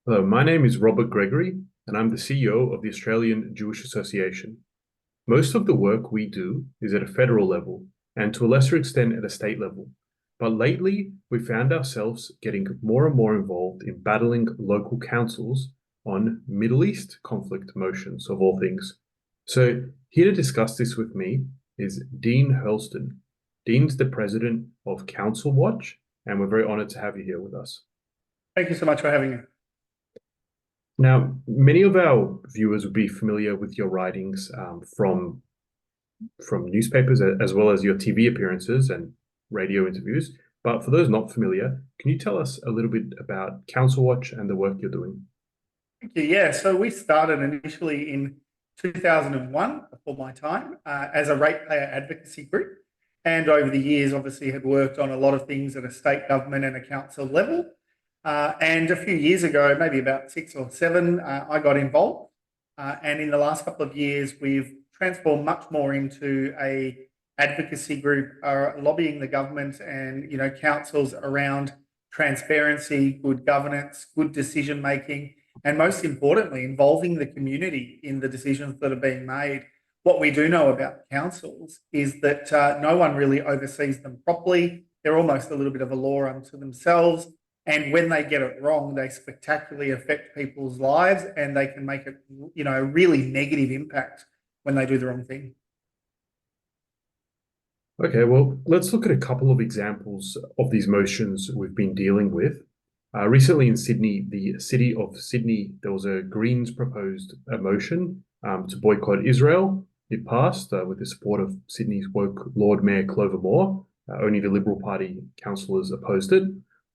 Hello, my name is Robert Gregory, and I'm the CEO of the Australian Jewish Association. Most of the work we do is at a federal level and to a lesser extent at a state level. But lately, we found ourselves getting more and more involved in battling local councils on Middle East conflict motions, of all things. So, here to discuss this with me is Dean Hurlston. Dean's the president of Council Watch, and we're very honored to have you here with us. Thank you so much for having me. Now, many of our viewers would be familiar with your writings from newspapers as well as your TV appearances and radio interviews. But for those not familiar, can you tell us a little bit about Council Watch and the work you're doing? Thank you. Yeah, so we started initially in 2001 before my time as a ratepayer advocacy group. And over the years, obviously, had worked on a lot of things at a state government and a council level. And a few years ago, maybe about 6 or 7, I got involved. And in the last couple of years, we've transformed much more into a advocacy group, lobbying the government and councils around transparency, good governance, good decision making, and most importantly, involving the community in the decisions that are being made. What we do know about councils is that no one really oversees them properly. They're almost a little bit of a law unto themselves. And when they get it wrong, they spectacularly affect people's lives and they can make it, a really negative impact when they do the wrong thing. Okay, well, let's look at a couple of examples of these motions we've been dealing with. Recently in Sydney, the city of Sydney, there was a Greens proposed a motion to boycott Israel. It passed with the support of Sydney's woke Lord Mayor Clover Moore. Only the Liberal Party councillors opposed it.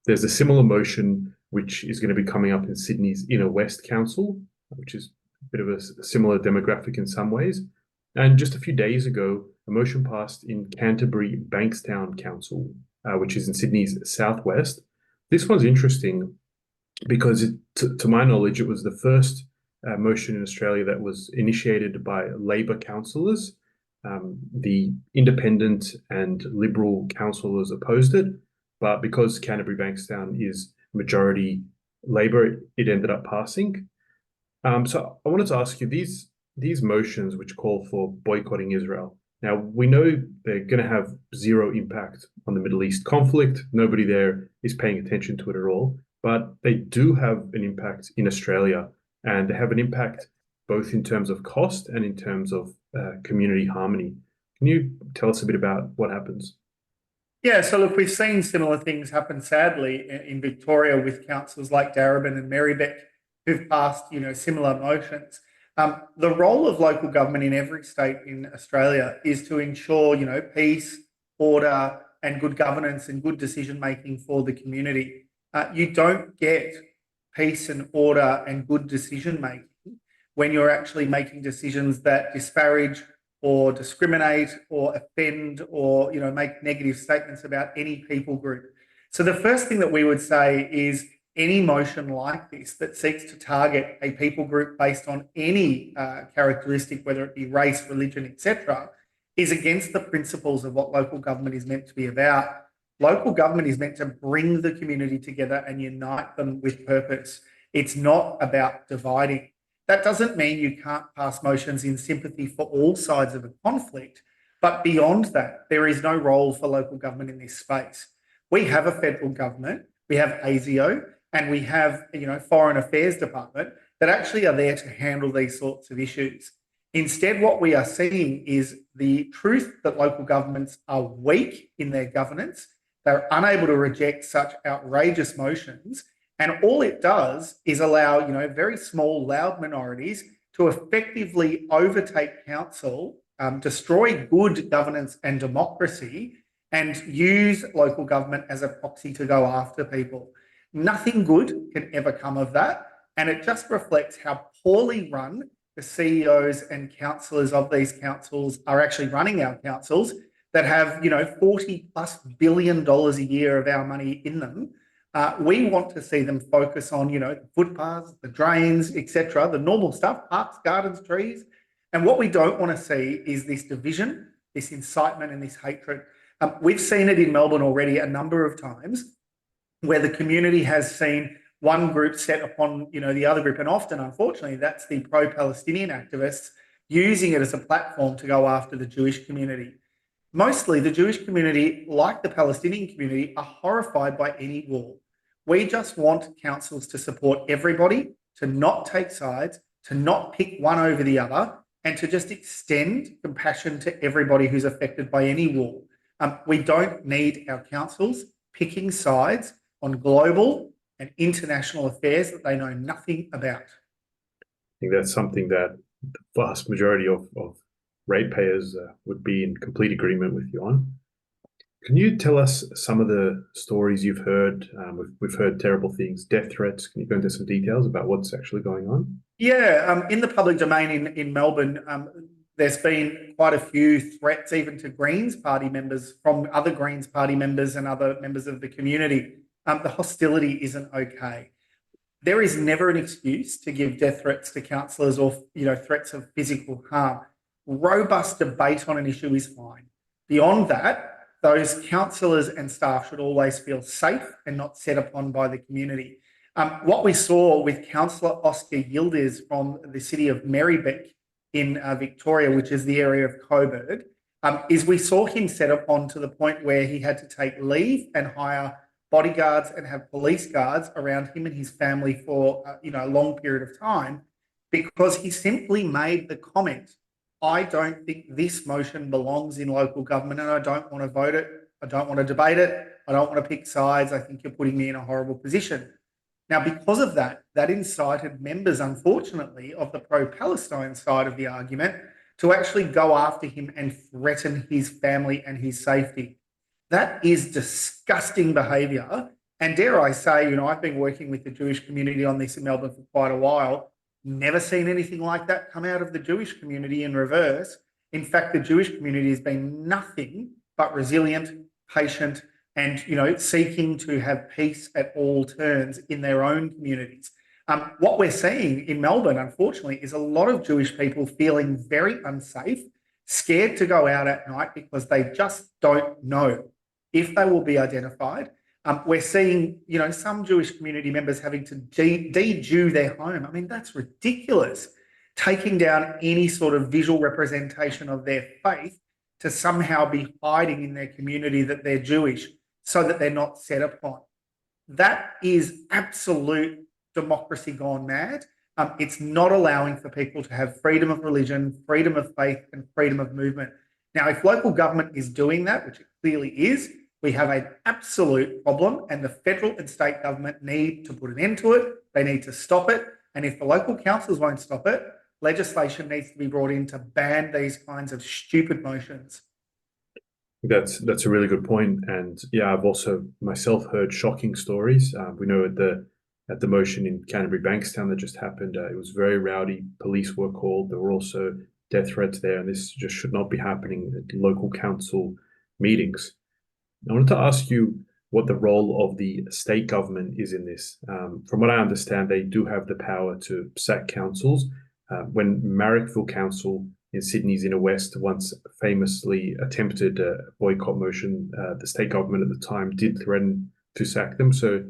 There's a similar motion which is going to be coming up in Sydney's Inner West Council, which is a bit of a similar demographic in some ways. And just a few days ago, a motion passed in Canterbury Bankstown Council, which is in Sydney's southwest. This one's interesting because, to my knowledge, it was the first motion in Australia that was initiated by Labor councillors. The independent and Liberal councillors opposed it, but because Canterbury Bankstown is majority Labor, it ended up passing. So I wanted to ask you these motions which call for boycotting Israel. Now, we know they're going to have zero impact on the Middle East conflict. Nobody there is paying attention to it at all, but they do have an impact in Australia, and they have an impact both in terms of cost and in terms of community harmony. Can you tell us a bit about what happens? Yeah, so look, we've seen similar things happen sadly in Victoria with councils like Darebin and Marybeck who've passed, similar motions. The role of local government in every state in Australia is to ensure, peace, order, and good governance and good decision making for the community. You don't get peace and order and good decision making when you're actually making decisions that disparage or discriminate or offend or make negative statements about any people group. So the first thing that we would say is any motion like this that seeks to target a people group based on any characteristic, whether it be race, religion, etc., is against the principles of what local government is meant to be about. Local government is meant to bring the community together and unite them with purpose. It's not about dividing. That doesn't mean you can't pass motions in sympathy for all sides of a conflict, but beyond that, there is no role for local government in this space. We have a federal government, we have ASIO, and we have Foreign Affairs Department that actually are there to handle these sorts of issues. Instead, what we are seeing is the truth that local governments are weak in their governance. They're unable to reject such outrageous motions. And all it does is allow, very small, loud minorities to effectively overtake council, destroy good governance and democracy, and use local government as a proxy to go after people. Nothing good can ever come of that. And it just reflects how poorly run the CEOs and councillors of these councils are actually running our councils that have, $40+ billion a year of our money in them. We want to see them focus on, the footpaths, the drains, etc., the normal stuff, parks, gardens, trees. And what we don't want to see is this division, this incitement, and this hatred. We've seen it in Melbourne already a number of times where the community has seen one group set upon, the other group. And often, unfortunately, that's the pro-Palestinian activists using it as a platform to go after the Jewish community. Mostly, the Jewish community, like the Palestinian community, are horrified by any wall. We just want councils to support everybody, to not take sides, to not pick one over the other, and to just extend compassion to everybody who's affected by any wall. We don't need our councils picking sides on global and international affairs that they know nothing about. I think that's something that the vast majority of ratepayers would be in complete agreement with you on. Can you tell us some of the stories you've heard? We've heard terrible things, death threats. Can you go into some details about what's actually going on? Yeah, in the public domain in Melbourne, there's been quite a few threats even to Greens Party members from other Greens Party members and other members of the community. The hostility isn't okay. There is never an excuse to give death threats to councillors or threats of physical harm. Robust debate on an issue is fine. Beyond that, those councillors and staff should always feel safe and not set upon by the community. What we saw with Councillor Oscar Yildiz from the city of Marybeck in Victoria, which is the area of Coburg, is we saw him set upon to the point where he had to take leave and hire bodyguards and have police guards around him and his family for a long period of time, because he simply made the comment, I don't think this motion belongs in local government and I don't want to vote it. I don't want to debate it. I don't want to pick sides. I think you're putting me in a horrible position. Now, because of that, that incited members, unfortunately, of the pro-Palestine side of the argument to actually go after him and threaten his family and his safety. That is disgusting behaviour. And dare I say, I've been working with the Jewish community on this in Melbourne for quite a while. Never seen anything like that come out of the Jewish community in reverse. In fact, the Jewish community has been nothing but resilient, patient, and seeking to have peace at all turns in their own communities. What we're seeing in Melbourne, unfortunately, is a lot of Jewish people feeling very unsafe, scared to go out at night because they just don't know if they will be identified. We're seeing, some Jewish community members having to de-Jew their home. I mean, that's ridiculous. Taking down any sort of visual representation of their faith to somehow be hiding in their community that they're Jewish so that they're not set upon. That is absolute democracy gone mad. It's not allowing for people to have freedom of religion, freedom of faith, and freedom of movement. Now, if local government is doing that, which it clearly is, we have an absolute problem, and the federal and state government need to put an end to it. They need to stop it. And if the local councils won't stop it, legislation needs to be brought in to ban these kinds of stupid motions. That's a really good point. And yeah, I've also myself heard shocking stories. We know at the motion in Canterbury Bankstown that just happened, it was very rowdy. Police were called. There were also death threats there, and this just should not be happening at local council meetings. I wanted to ask you what the role of the state government is in this. From what I understand, they do have the power to sack councils. When Marrickville Council in Sydney's inner west once famously attempted a boycott motion, the state government at the time did threaten to sack them. So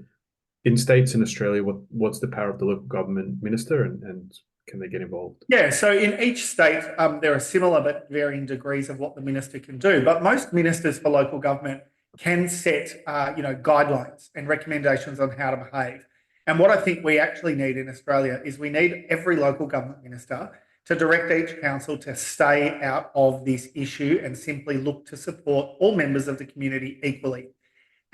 in states in Australia, what's the power of the local government minister, and can they get involved? Yeah, so in each state, there are similar but varying degrees of what the minister can do. But most ministers for local government can set, guidelines and recommendations on how to behave. And what I think we actually need in Australia is we need every local government minister to direct each council to stay out of this issue and simply look to support all members of the community equally.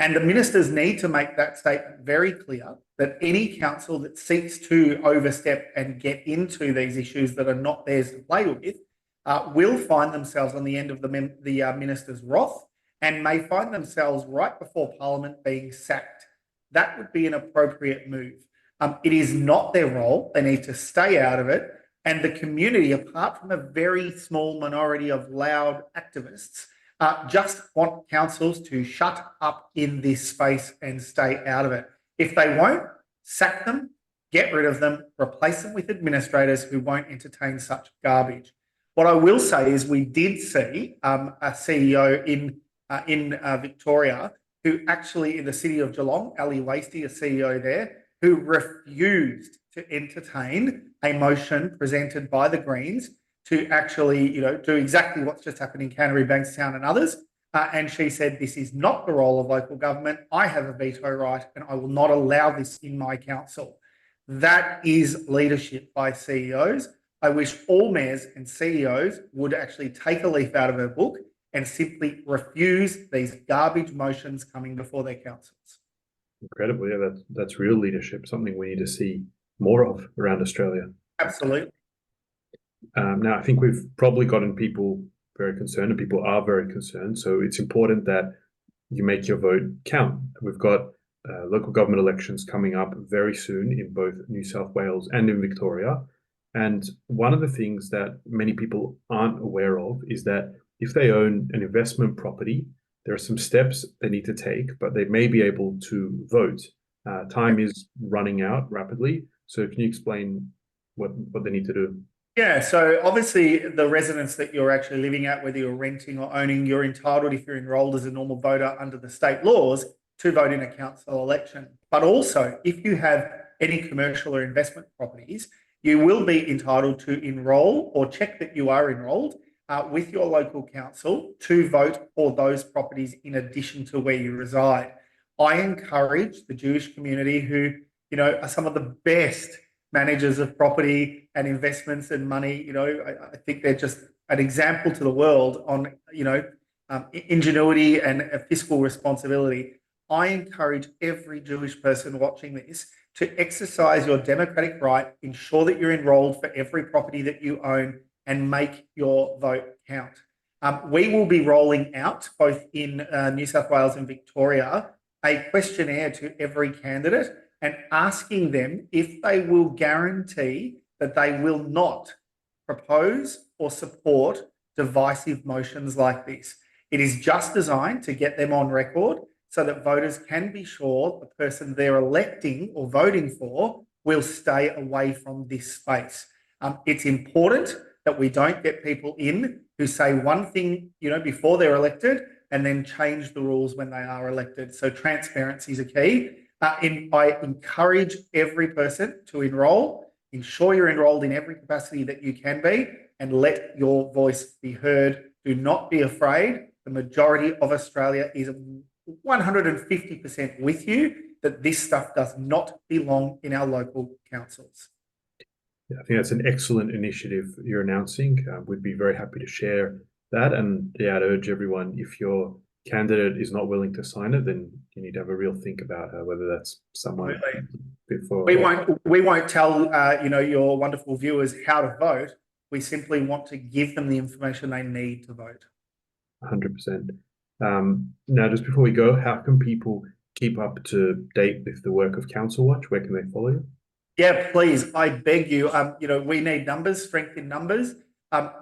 And the ministers need to make that statement very clear that any council that seeks to overstep and get into these issues that are not theirs to play with will find themselves on the end of the minister's wrath and may find themselves right before Parliament being sacked. That would be an appropriate move. It is not their role. They need to stay out of it. And the community, apart from a very small minority of loud activists, just want councils to shut up in this space and stay out of it. If they won't, sack them, get rid of them, replace them with administrators who won't entertain such garbage. What I will say is we did see a CEO in Victoria who actually, in the city of Geelong, Ali Wasty, a CEO there, who refused to entertain a motion presented by the Greens to actually, do exactly what's just happened in Canterbury, Bankstown, and others. And she said, this is not the role of local government. I have a veto right, and I will not allow this in my council. That is leadership by CEOs. I wish all mayors and CEOs would actually take a leaf out of her book and simply refuse these garbage motions coming before their councils. Incredible. Yeah, that's real leadership, something we need to see more of around Australia. Absolutely. Now, I think we've probably gotten people very concerned, and people are very concerned. So it's important that you make your vote count. We've got local government elections coming up very soon in both New South Wales and in Victoria. And one of the things that many people aren't aware of is that if they own an investment property, there are some steps they need to take, but they may be able to vote. Time is running out rapidly. So can you explain what they need to do? Yeah, so obviously the residence that you're actually living at, whether you're renting or owning, you're entitled, if you're enrolled as a normal voter under the state laws, to vote in a council election. But also, if you have any commercial or investment properties, you will be entitled to enrol or check that you are enrolled with your local council to vote for those properties in addition to where you reside. I encourage the Jewish community, who, are some of the best managers of property and investments and money. I think they're just an example to the world on, ingenuity and fiscal responsibility. I encourage every Jewish person watching this to exercise your democratic right, ensure that you're enrolled for every property that you own, and make your vote count. We will be rolling out, both in New South Wales and Victoria, a questionnaire to every candidate and asking them if they will guarantee that they will not propose or support divisive motions like this. It is just designed to get them on record so that voters can be sure the person they're electing or voting for will stay away from this space. It's important that we don't get people in who say one thing, before they're elected and then change the rules when they are elected. So transparency is a key. I encourage every person to enrol, ensure you're enrolled in every capacity that you can be, and let your voice be heard. Do not be afraid. The majority of Australia is 150% with you that this stuff does not belong in our local councils. Yeah, I think that's an excellent initiative you're announcing. We'd be very happy to share that. And yeah, I'd urge everyone, if your candidate is not willing to sign it, then you need to have a real think about whether that's someone before. We won't tell your wonderful viewers how to vote. We simply want to give them the information they need to vote. 100%. Now, just before we go, how can people keep up to date with the work of Council Watch? Where can they follow you? Yeah, please. I beg you. We need numbers, strength in numbers.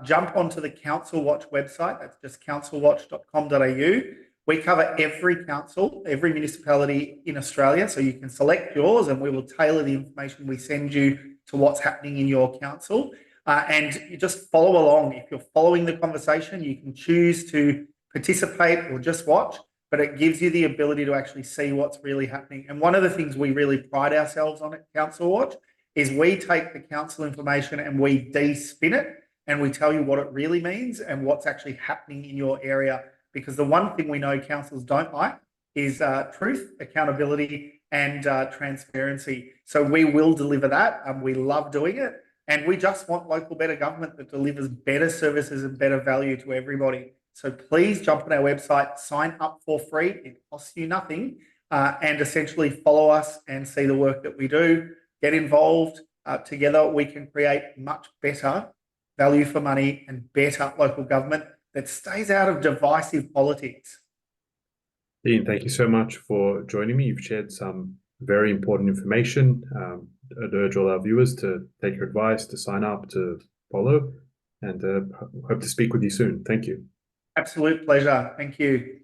Jump onto the Council Watch website. That's just councilwatch.com.au. We cover every council, every municipality in Australia. So you can select yours and we will tailor the information we send you to what's happening in your council. And you just follow along. If you're following the conversation, you can choose to participate or just watch, but it gives you the ability to actually see what's really happening. And one of the things we really pride ourselves on at Council Watch is we take the council information and we de-spin it, and we tell you what it really means and what's actually happening in your area. Because the one thing we know councils don't like is truth, accountability, and transparency. So we will deliver that. We love doing it. And we just want local better government that delivers better services and better value to everybody. So please jump on our website, sign up for free. It costs you nothing. And essentially follow us and see the work that we do. Get involved. Together we can create much better value for money and better local government that stays out of divisive politics. Dean, thank you so much for joining me. You've shared some very important information. I'd urge all our viewers to take your advice, to sign up, to follow, and hope to speak with you soon. Thank you. Absolute pleasure. Thank you.